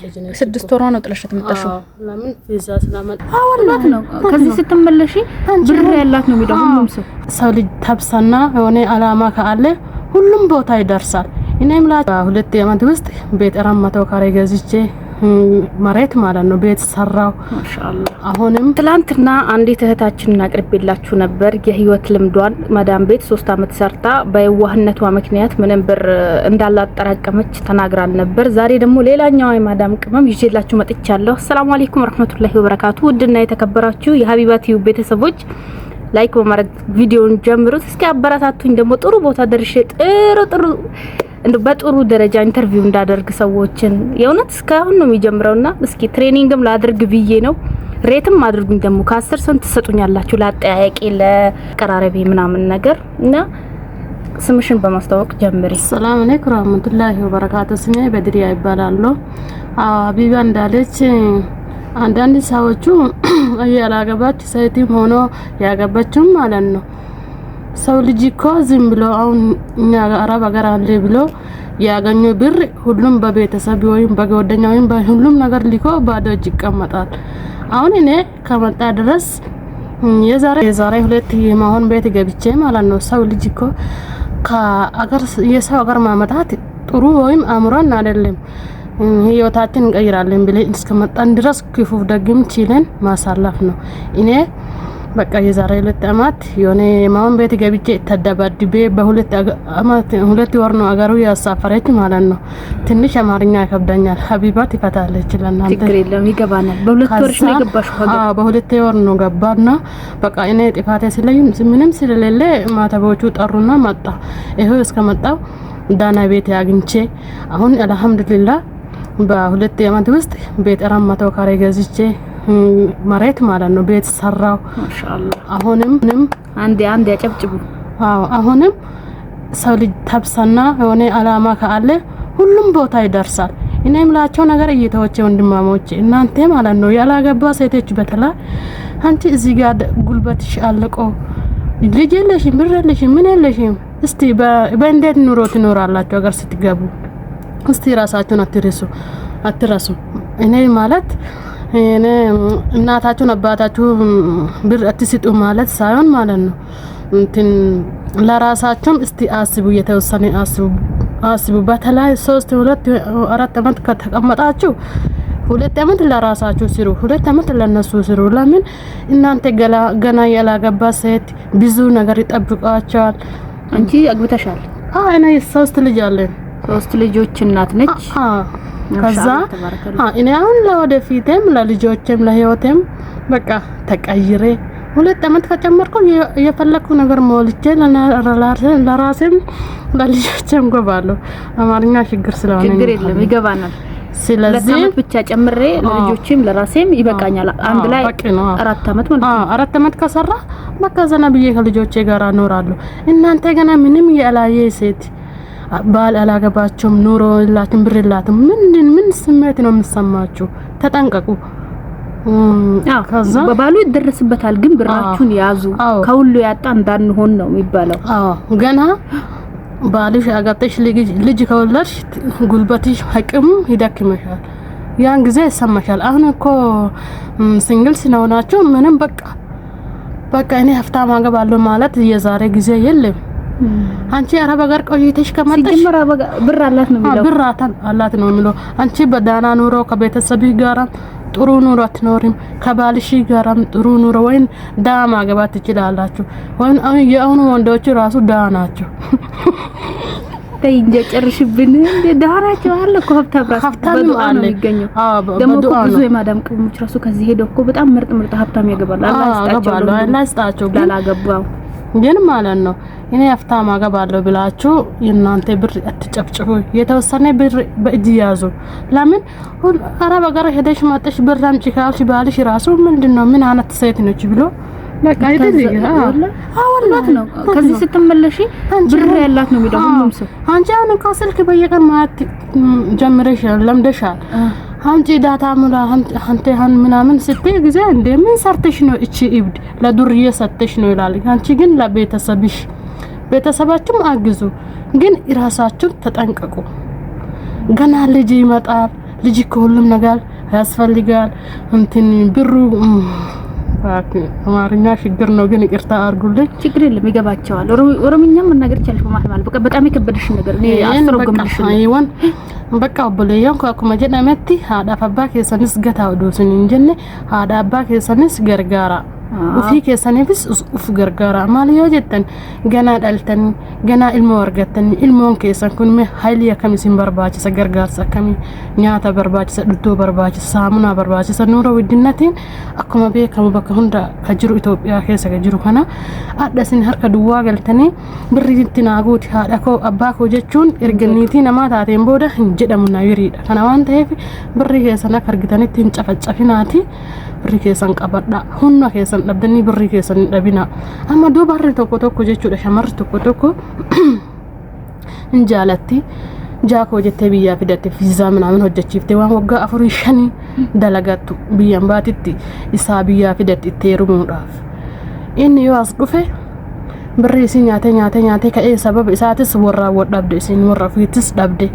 6 ወር ነው ጥለሽት መጣሽው ለምን ቪዛ ስለማጣ አወላት ነው ከዚህ ስትመለሺ ብር ያላት ነው የሚለው ሁሉም ሰው ልጅ ተብሰና የሆነ አላማ ካለ ሁሉም ቦታ ይደርሳል እኔም ለሁለት ዓመት ውስጥ ቤት 400 ካሬ ገዝቼ መሬት ማለት ነው ቤት ሰራው ማሻአላህ አሁንም ትላንትና አንዲት እህታችንን አቅርቤላችሁ ነበር የህይወት ልምዷን ማዳም ቤት 3 አመት ሰርታ በየዋህነቷ ምክንያት ምንም ብር እንዳላጠራቀመች ተናግራን ነበር ዛሬ ደግሞ ሌላኛው የማዳም ቅመም ይዤላችሁ መጥቻለሁ ሰላም አለይኩም ወራህመቱላሂ ወበረካቱ ውድና የተከበራችሁ የሀቢባቲው ቤተሰቦች ላይክ በማድረግ ቪዲዮን ጀምሩት እስኪ አበረታቱኝ ደግሞ ጥሩ ቦታ ደርሼ ጥሩ እንደ በጥሩ ደረጃ ኢንተርቪው እንዳደርግ ሰዎችን የውነት እስካሁን ነው የሚጀምረውና እስኪ ትሬኒንግም ላድርግ ብዬ ነው ሬትም አድርጉኝ ደግሞ ከ10% ተሰጡኛላችሁ ለአጠያያቂ ለቀራረቤ ምናምን ነገር እና ስምሽን በማስተዋወቅ ጀምሪ ሰላም አለይኩም ወራህመቱላሂ ወበረካቱ ስሜ በድሪያ ይባላል ሀቢባ እንዳለች አንዳንድ ሰዎቹ ያላገባች ሴትም ሆኖ ያገባችም ማለት ነው ሰው ልጅ እኮ ዝም ብሎ አሁን እኛ አረብ ሀገር አለ ብሎ ያገኘው ብር ሁሉም በቤተሰብ ወይም በጓደኛ ወይም በሁሉም ነገር ሊኮ ባዶ እጅ ይቀመጣል አሁን እኔ ከመጣ ድረስ የዛሬ 2 የማሆን ቤት ገብቼ ማለት ነው ሰው ልጅ እኮ ከአገር የሰው ሀገር ማመጣት ጥሩ ወይም አምሮን አይደለም ህይወታችን እንቀይራለን ብለን እስከመጣን ድረስ ክፉ ደግም ችለን ማሳለፍ ነው እኔ በቃ የዛሬ 2 አመት የሆነ ማውን ቤት ገብቼ ተደባድቤ በሁለት አመት 2 ወር ነው አገሩ ያሳፈረች ማለት ነው ትንሽ አማርኛ ይከብዳኛል ሀቢባት ይፈታለች ለናንተ ችግር የለም ይገባናል በሁለት ወርሽ ነው የገባሽው ሀገር በሁለት ወር ነው ገባና በቃ እኔ ጥፋቴ ስለኝ ምንም ስለሌለ ማተቦቹ ጠሩና መጣ ይሄው እስከመጣው ዳና ቤት ያግኝቼ አሁን አልহামዱሊላህ በሁለት አመት ውስጥ ቤት 400 ካሬ ገዝቼ መሬት ማለት ነው ቤት ሰራው ማሻአላህ አሁንም አንዴ ያጨብጭቡ አሁንም ሰው ልጅ ተብሰና የሆነ አላማ ካለ ሁሉም ቦታ ይደርሳል እኔም ላቸው ነገር እየተወቸ ወንድማሞች እናንተ ማለት ነው ያላገባ ሴቶች በተላ አንቺ እዚህ ጋር ጉልበትሽ አለቆ ልጅ የለሽም ብር የለሽም ምን የለሽም እስቲ በእንዴት ኑሮ ትኖራላችሁ ሀገር ስትገቡ እስቲ ራሳችሁን አትረሱ እኔ ማለት እኔ እናታችሁን አባታችሁ ብር አትስጡ ማለት ሳይሆን ማለት ነው እንትን ለራሳችሁም እስቲ አስቡ የተወሰነ አስቡ በተለይ 3-4 አመት ከተቀመጣችሁ 2 አመት ለራሳችሁ ስሩ 2 አመት ለነሱ ስሩ ለምን እናንተ ገና ያላገባ ሴት ብዙ ነገር ይጠብቃቸዋል አንቺ አግብተሻል እኔ 3 ልጅ አለኝ 3 ልጆች እናት ነች ከዛ እኔ አሁን ለወደፊትም ለልጆችም ለህይወቴም በቃ ተቀይሬ 2 አመት ከጨመርኩ የፈለኩ ነገር ሞልቼ ለራሴም ለልጆችም ገባለሁ አማርኛ ችግር ስለሆነ ችግር የለም ይገባናል ስለዚህ አመት ብቻ ጨምሬ ለልጆችም ለራሴም ይበቃኛል አንድ ላይ 4 አመት ማለት ነው 4 አመት ከሰራ በቃ ዘናብዬ ከልጆቼ ጋር እኖራለሁ እናንተ ገና ምንም ያላየ ሴት ባል አላገባችሁም ኑሮ ላትን ብር ላትን ምን ስሜት ነው የምሰማችሁ ተጠንቀቁ ከዛ በባሉ ይደረስበታል ግን ብራችሁን ያዙ ከሁሉ ያጣ እንዳንሆን ነው የሚባለው ገና ባልሽ አጋጥሽ ልጅ ከወለድሽ ጉልበትሽ ሀቅም ይደክምሻል ያን ጊዜ ይሰማሻል አሁን እኮ ሲንግልስ ነውናችሁ ምንም በቃ እኔ ሀብታም አገባለሁ ማለት የዛሬ ጊዜ የለም አንቺ አረብ ሀገር ቆይተሽ ከመጣሽ ብር አላት ነው የሚለው ብር አላት ነው የሚለው አንቺ በዳና ኑሮ ከቤተሰብሽ ጋር ጥሩ ኑሮ አትኖሪም ከባልሽ ጋርም ጥሩ ኑሮ ወይን ዳማ ማግባት ትችላላችሁ ወይን የአሁኑ ወንዶች ራሱ ዳና ናቸው ተይንጀ ጨርሽብን ዳናቸው አለ እኮ ሀብታም ነው የሚገኘው ደግሞ ብዙ የማዳም ቅሞች ራሱ ከዚህ ሄደው እኮ በጣም ምርጥ ሀብታም ያገባሉ አላህ ይስጣቸው ላላገባው ግን ማለት ነው እኔ ሀብታም አገባለሁ ብላችሁ እናንተ ብር አትጨብጭቡ የተወሰነ ብር በእጅ ያዙ ለምን አረብ ሀገር ሄደሽ ማጥሽ ብር አምጪ ካልሽ ባልሽ ራሱ ምንድነው ምን አይነት ሴት ነች ብሎ በቃ አወላት ነው ከዚህ ስትመለሺ ብር ያላት ነው የሚለው ሁሉም ሰው አንቺ አሁን ከስልክ በየቀን ማለት ጀምረሻል ለምደሻል አንቺ ዳታ ሙላ አንተ ምናምን ስትይ ጊዜ እንደምን ሰርተሽ ነው እቺ ኢብድ ለዱርዬ ሰጥተሽ ነው ይላል አንቺ ግን ቤተሰባችሁም አግዙ ግን ራሳችሁ ተጠንቀቁ ገና ልጅ ይመጣል ልጅ ከሁሉም ነገር ያስፈልጋል እንትን ብሩ አማርኛ ችግር ነው ግን ይቅርታ አድርጉልኝ። ችግር የለም ይገባቸዋል። ኦሮምኛም መናገር ይችላል ማለት በጣም የከበደሽ ነገር እኔ አስተረጎምልሽ አይወን በቃ በለየው ከኩማ ጀናመቲ ሃዳ ፈባ ከሰንስ ገታው ዶስን እንጀነ ሃዳ አባ ከሰንስ ገርጋራ وفي كيسانيفس وف غرغارا ماليو جتن غنا دالتن غنا علم ورغتن علمون كيسان كن مي هايليا كمسين برباج سغرغار سكمي نياتا برباج سدتو برباج سامنا برباج سنورو ودنتين اكما بي كم بك هندا كجرو ايتوبيا كيسا كجرو كنا ادسن هركا دوا غلتني بريتنا غوت هاداكو اباكو جچون ارغنيتي نما تاتين بودا جدمنا يريد كنا وان تيف بري كيسنا كرغتني تنچفچفيناتي بري كيسان قبدا هنو كيسان dabdani birri keesan dhabina amma do barri tokko jechuudha shamar tokko injaalatti jaako jette biyya fidate fiza manaamin hojjechiifte waan waggaa 4-5 dalagattu biyyan baatitti isaa biyya fidate teerumuudhaaf inni yoo as dhufe birri isin nyaate ka'ee sababa isaatis warra wadhabde isin warra fiitis dhabde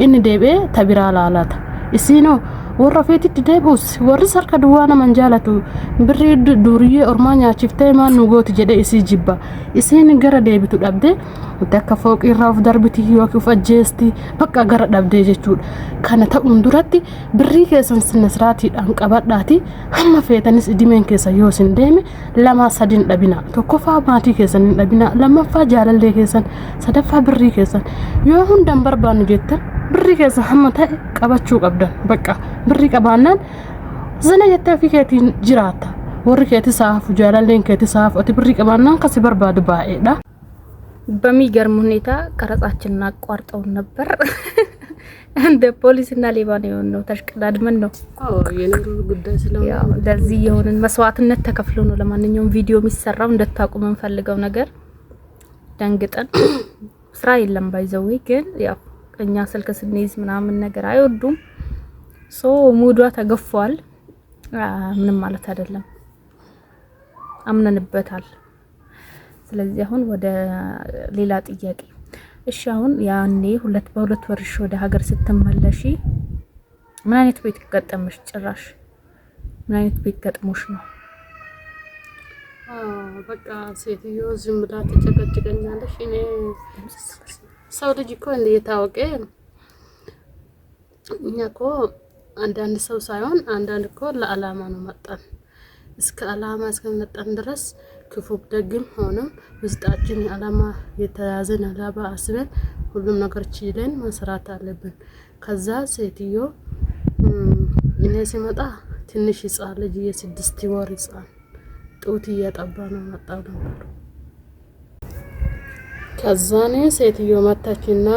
inni deebee tabiraa laalata isinoo warra feetitti deebus warri sarka duwaana manjaalatu birri duriye ormaanya chiftee maan nugooti jedhe isi jibba isin gara deebitu dhabde takka fooqi irraa of darbiti yookiin of ajjeesti bakka gara dhabde jechuudha kana ta'uun duratti birri keessan sinnasraatiidhaan qabadhaati hamma feetanis idimeen keessa yoo sin deeme 2-3 dhabina tokkoffaa maatii keessan dhabina lammaffaa jaalallee keessan sadaffaa birri keessan yoo hundan barbaannu jettan birri keessa hamma ta'e qabachuu qabdan bakka birri qabaannaan zana jettee fi keetiin jiraata warri keeti saafu jaalalleen keeti saafu ati birri qabaannaan kasi barbaadu baay'eedha በሚገርም ሁኔታ ቀረጻችንን አቋርጠው ነበር እንደ ፖሊስና ሌባ ነው ተሽቀዳድመን ነው የነሩ ጉዳይ ስለሆነ ያው ለዚህ የሆነን መስዋዕትነት ተከፍሎ ነው ለማንኛውም ቪዲዮ የሚሰራው እንደታቁ መንፈልገው ነገር ደንግጠን ስራ የለም ባይዘው ግን ያው እኛ ስልክ ስንይዝ ምናምን ነገር አይወዱም ሶ ሙዷ ተገፏል ምንም ማለት አይደለም አምነንበታል ስለዚህ አሁን ወደ ሌላ ጥያቄ እሺ አሁን ያኔ በሁለት ወርሽ ወደ ሀገር ስትመለሺ ምን አይነት ቤት ገጠመሽ ጭራሽ ምን አይነት ቤት ገጥሞሽ ነው በቃ ሴትዮ ዝም ብላ ተጨቀጨቀኛለሽ እኔ ሰው ልጅ እኮ እንደየታወቀ እኛ እኮ አንዳንድ ሰው ሳይሆን አንዳንድ እኮ ለዓላማ ነው መጣን እስከ ዓላማ እስከመጣን ድረስ ክፉ ደግም ሆነም ውስጣችን ዓላማ የተያዘን ዓላማ አስበን ሁሉም ነገር ችለን መስራት አለብን ከዛ ሴትዮ እኔ ሲመጣ ትንሽ ህፃን ልጅ የ6 ወር ህፃን ጡት እያጠባ ነው መጣው ነበር ከዛ ነው ሴትዮ መጣችና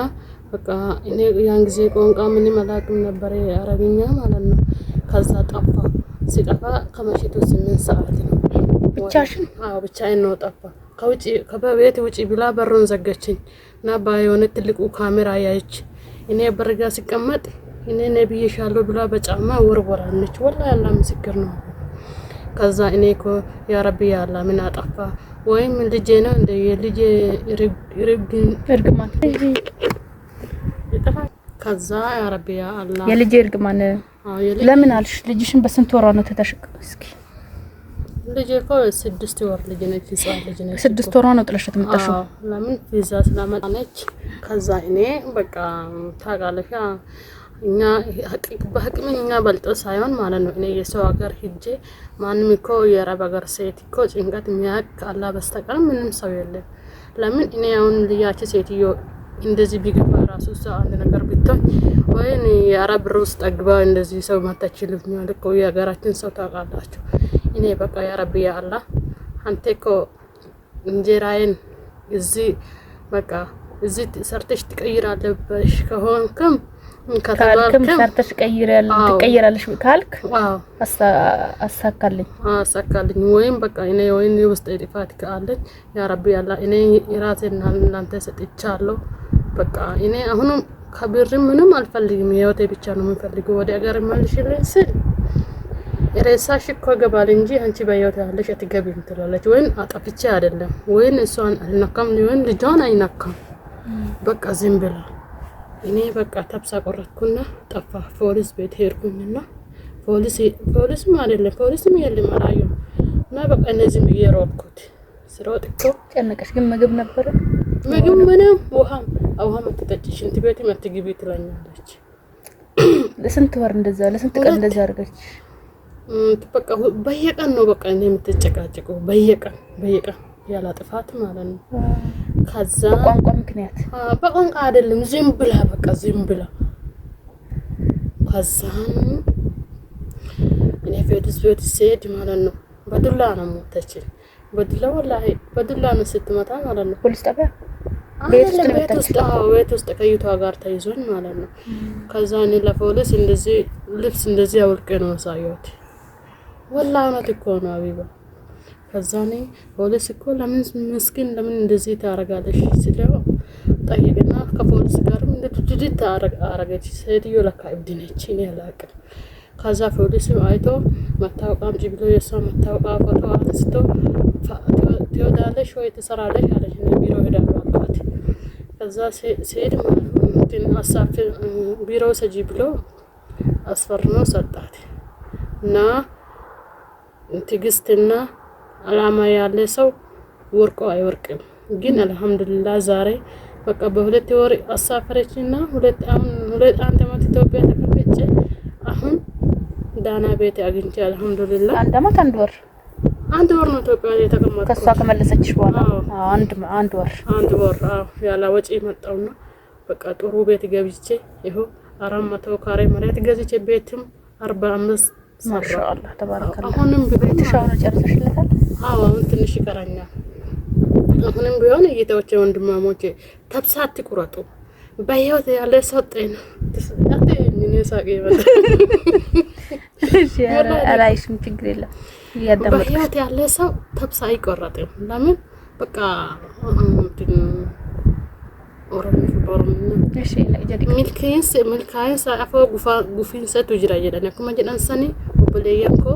በቃ እኔ ያን ጊዜ ቋንቋ ምንም አላውቅም ነበር አረብኛ ማለት ነው ከዛ ጠፋ ሲጠፋ ከመሽቱ 8 ሰዓት ነው ብቻሽን ብቻዬን ነው ጠፋ ከውጪ ከቤት ውጪ ብላ በሩን ዘጋችኝ እና ባይሆን ትልቁ ካሜራ ያይች እኔ በርጋ ሲቀመጥ እኔ ነብይሻለሁ ብላ በጫማ ወርወራለች ወላሂ አላህ ምስክር ነው ከዛ እኔ እኮ ያ ረቢ ያላ ምን አጠፋ ወይም ልጄ ነው እንደ የልጄ እርግማን ይጠፋ ከዛ ያ ረቢ ያ አላህ የልጄ እርግማን ለምን አልሽ ልጅሽን በስንት ወሯ ነው ተተሽቀ እስኪ ልጄ እኮ 6 ወር ልጅ ነች ህፃን ልጅ ነች 6 ወሯ ነው ጥለሽት መጣሽው ለምን ቪዛ ስለመጣነች ከዛ እኔ በቃ ታጋለሻ እኛ በህክምና በልጦ ሳይሆን ማለት ነው እኔ የሰው ሀገር ሂጄ ማንም እኮ የአረብ ሀገር ሴት እኮ ጭንቀት የሚያቅ አላህ በስተቀር ምንም ሰው የለም ለምን እኔ አሁን ልያች ሴትዮ እንደዚህ ቢገባ ራሱ ሰው አንድ ነገር ቢቶኝ ወይኔ የአረብ ሩስ ጠግባ እንደዚህ ሰው ማታችልኝ ማለት ነው የሀገራችን ሰው ታውቃላችሁ እኔ በቃ ያ ረቢ ያ አላህ አንተ እኮ እንጀራዬን እዚህ በቃ እዚህ ሰርተሽ ትቀይራለሽ ከሆንክም ካልክም ሰርተሽ ትቀይራለሽ ካልክ አሳካልኝ ወይም በቃ እኔ ወይኔ ውስጥ ጥፋት ካለኝ ያ ረቢ ያ አላህ እኔ ራሴና እናንተ ሰጥቻለሁ በቃ እኔ አሁንም ከብር ምንም አልፈልግም ህይወቴ ብቻ ነው የምፈልገው ወደ ሀገር መልሽልኝ ስል ሬሳሽ እኮ ገባል እንጂ አንቺ በህይወት ያለሽ አትገቢም ትላለች ወይን አጣፍቼ አይደለም ወይን እሷን አልነካም ሊሆን ልጇን አይነካም በቃ ዝም ብላ እኔ በቃ ተብሳ ቆረጥኩና ጠፋ። ፖሊስ ቤት ሄድኩኝና ፖሊስም አይደለም ፖሊስም የለም አላየሁም። እና በቃ እነዚህ እየሮጥኩት ስሮጥ እኮ ጨነቀሽ። ግን ምግብ ነበር ምግብ ምንም ውሃም አትጠጪ ሽንት ቤት አትግቢ ትለኛለች። ለስንት ወር እንደዛ ለስንት ቀን እንደዛ አድርገች። በቃ በየቀን ነው በቃ እኔ የምትጨቃጨቀው በየቀን ያለ ጥፋት ማለት ነው። ከዛ በቋንቋ ምክንያት በቋንቋ አይደለም ዝም ብላ በቃ ዝም ብላ ከዛ እኔ ቤት ስሄድ ማለት ነው በዱላ ነው ሞተች። በዱላ ወላሂ በዱላ ነው ስትመታ ማለት ነው። ፖሊስ ጣቢያ ቤት ውስጥ ከይቷ ጋር ተይዞኝ ማለት ነው። ከዛ እኔ ለፖሊስ እንደዚህ ልብስ እንደዚህ አውልቄ ነው ሳይወት ወላሂ እውነት እኮ ነው አቢባ። ከዛ እኔ ፖሊስ እኮ ለምን ምስኪን ለምን እንደዚህ ታረጋለሽ ሲለው ጠይቅና ከፖሊስ ጋርም እንደዚህ ታረጋለች። ሴትዮ ለካ እብድ ነች እኔ አላውቅም። ከዛ ፖሊስም አይቶ መታወቂያ አምጪ ብሎ የሷ መታወቂያ ፎቶ አንስቶ ትወዳለሽ ወይ ትሰራለሽ አለች። ቢሮ ሄዳለሁ አልኳት። ከዛ ሲሄድ አሳፍ ቢሮ ሰጂ ብሎ አስፈርሞ ሰጣት እና ትዕግስትና አላማ ያለ ሰው ወርቆ አይወርቅም። ግን አልহামዱሊላህ ዛሬ በቃ በሁለት ወር አሳፈረችና ሁለት ዓመት ኢትዮጵያ ተቀመጨ። አሁን ዳና ቤት አግኝቼ አልহামዱሊላህ አንድ ወር ነው ኢትዮጵያ የተቀመጥኩት። ከሷ ከመለሰችሽ በኋላ አንድ ወር ያላ ወጪ መጣውና በቃ ጥሩ ቤት ገብቼ ይሄው 400 ካሬ መሬት ገዝቼ ቤትም 45 ማሻአላህ ተባረከላህ። አሁንም ቤትሽ አሁን ጨርሰሽለታል? አሁን ትንሽ ይቀራኛል። አሁንም ቢሆን እየተወቸ ወንድማሞቼ ተብሳት ቁረጡ። በህይወት ያለ ሰው ጤና ምን ሳቂ ማለት እሺ አላይሽም ችግር የለም። በህይወት ያለ ሰው ተብሳ አይቆረጥም። ለምን በቃ እሺ ለጀዲ milkaa'insa afoo gufiinsa jira jedhan akkuma jedhan sani obboleeyyan koo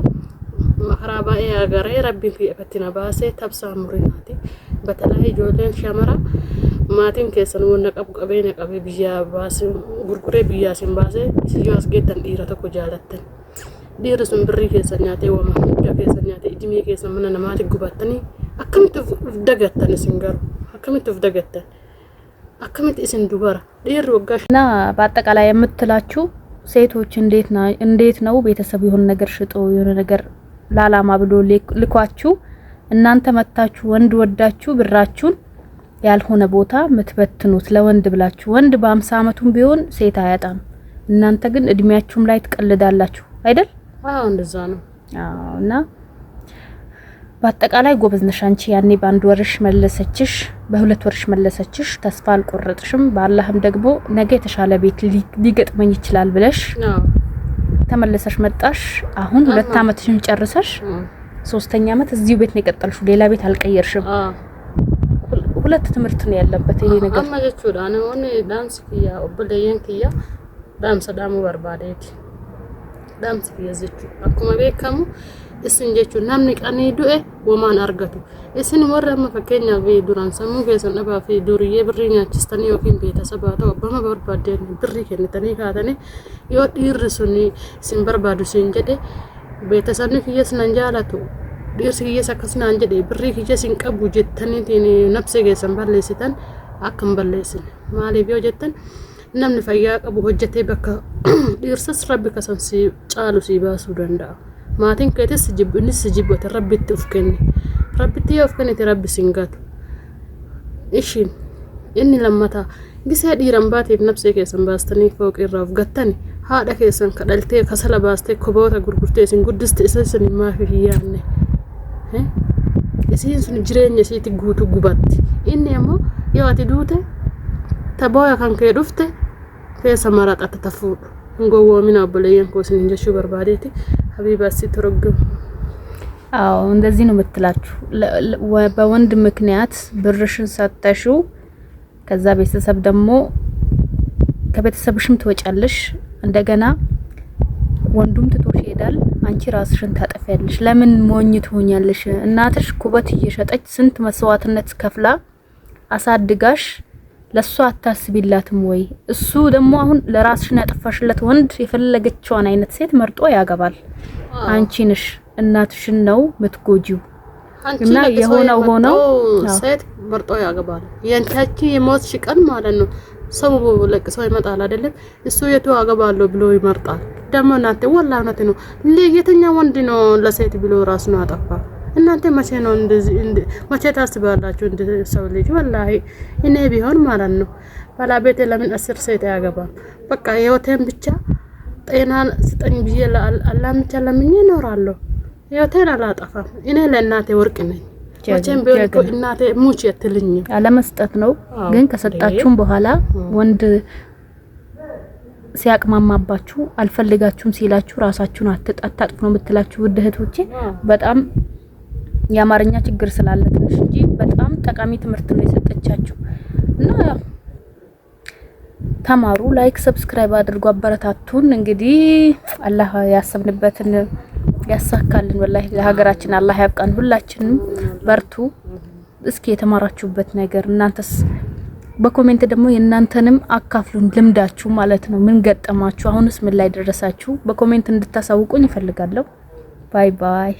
makaraa baay'ee agaree rabbiin kiyyaatti na baasee tabsaa murinaati. Batalaa ijoolleen shamara maatiin keessan wonna qabeenya qabee biyyaa baasee gurguree biyyaa sin baasee siyyoo as geettan dhiira tokko jaalattan. Dhiirri sun birrii keessan nyaatee wama hunda keessan nyaatee ijimee keessan mana namaatti gubattanii akkamitti of dagattan isin garuu akkamitti of dagattan አከመት እሰን ዱባራ ዲር ወጋሽና በአጠቃላይ የምትላችሁ ሴቶች እንዴት ነው ቤተሰብ የሆነ ነገር ሽጦ የሆነ ነገር ላላማ ብሎ ልኳችሁ እናንተ መታችሁ ወንድ ወዳችሁ ብራችሁን ያልሆነ ቦታ ምትበትኑት ለወንድ ብላችሁ ወንድ በ50 አመቱም ቢሆን ሴት አያጣም። እናንተ ግን እድሜያችሁም ላይ ትቀልዳላችሁ አይደል? እንደዛ ነው። እና በአጠቃላይ ጎበዝ ነሽ አንቺ። ያኔ በአንድ ወርሽ መለሰችሽ፣ በሁለት ወርሽ መለሰችሽ። ተስፋ አልቆረጥሽም። በአላህም ደግሞ ነገ የተሻለ ቤት ሊገጥመኝ ይችላል ብለሽ ተመለሰሽ መጣሽ። አሁን 2 አመትሽን ጨርሰሽ 3ኛ አመት እዚሁ ቤት ነው የቀጠልሽው። ሌላ ቤት አልቀየርሽም። ሁለት ትምህርት ነው ያለበት ይሄ ነገር። አማጀቹ ዳነውን ዳንስ kiya obboleeyyan kiya ዳምሳ ዳሙ በርባዴት ዳምስ kiyaዘቹ አኩማ beekamu isin jechuun namni qanii du'e womaan argatu. Isin warra amma fakkeenyaaf duraan sammuu keessan dhabaa fi duriyyee birrii nyaachistanii yookiin beetasabaa ta'u abbama barbaadeen birrii kennitanii kaatanii yoo dhiirri sun isin barbaadu isin jedhe beetasabni kiyyas nan jaalatu dhiirsi kiyyas akkas naan jedhe birrii kiyyas hin qabu jettaniitiin nafsee keessan balleessitan akka hin balleessine. Maaliif yoo jettan namni fayyaa qabu hojjetee bakka dhiirsas rabbi kasan si caalu si baasuu danda'a. maatiin keetis jibbinis jibbote rabbitti ufkenne rabbitti ufkenne rabbi singatu ishin inni lammata gisee dhiiran baateef nafsee keessan baastanii fooq irraa ufgattani haadha keessan kadhaltee kasala baastee koboota gurgurtee isin guddiste isin maafi hiyyaanne isin sun jireenya isiiti guutu gubatti. Inni ammoo yoo ati duute tabooya kan kee dhufte keessa maraxatta tafuudhu ngowwoomina obboleeyyan koo isin jechuu barbaadeeti. ሀቢባ ሲተረጉም እንደዚህ ነው የምትላችሁ። በወንድ ምክንያት ብርሽን ሰጠሽው ከዛ ቤተሰብ ደግሞ ከቤተሰብሽም ትወጫለሽ። እንደገና ወንዱም ትቶሽ ይሄዳል። አንቺ ራስሽን ታጠፊያለሽ። ለምን ሞኝ ትሆኛለሽ? እናትሽ ኩበት እየሸጠች ስንት መስዋዕትነት ከፍላ አሳድጋሽ ለሷ አታስቢላትም ወይ? እሱ ደግሞ አሁን ለራስሽን ያጠፋሽለት ወንድ የፈለገችውን አይነት ሴት መርጦ ያገባል። አንቺ ነሽ እናትሽን ነው ምትጎጂው። እና የሆነው ሆኖ ሴት መርጦ ያገባል። የንታቺ የሞትሽ ቀን ማለት ነው ሰው ለቅሶ ይመጣል አይደለም? እሱ የቱ አገባለሁ ብሎ ይመርጣል። ደግሞ እናንተ ወላሂ እውነት ነው ለየተኛ ወንድ ነው ለሴት ብሎ ራስ ነው አጠፋ። እናንተ መቼ ነው እንደዚህ መቼ ታስባላችሁ? እንደ ሰው ልጅ ወላሂ እኔ ቢሆን ማለት ነው ባለቤቴ ለምን 10 ሴት ያገባል? በቃ ህይወቴን ብቻ ጤና ስጠኝ ብዬ አላህ ብቻ ለምኜ እኖራለሁ። ህይወቴን አላጠፋም። እኔ ለእናቴ ወርቅ ነኝ። መቼም ቢሆን እናቴ ሙች የትልኝ አለመስጠት ነው። ግን ከሰጣችሁም በኋላ ወንድ ሲያቅማማባችሁ አልፈልጋችሁም ሲላችሁ ራሳችሁን አታጥፉ ነው የምትላችሁ ውድ እህቶቼ። በጣም የአማርኛ ችግር ስላለ ትንሽ እንጂ በጣም ጠቃሚ ትምህርት ነው የሰጠቻችሁ እና ተማሩ። ላይክ ሰብስክራይብ አድርጉ፣ አበረታቱን። እንግዲህ አላህ ያሰብንበትን ያሳካልን። ወላሂ ለሀገራችን አላህ ያብቃን። ሁላችንም በርቱ። እስኪ የተማራችሁበት ነገር እናንተስ በኮሜንት ደግሞ የእናንተንም አካፍሉን፣ ልምዳችሁ ማለት ነው። ምን ገጠማችሁ? አሁንስ ምን ላይ ደረሳችሁ? በኮሜንት እንድታሳውቁኝ ይፈልጋለሁ። ባይ ባይ።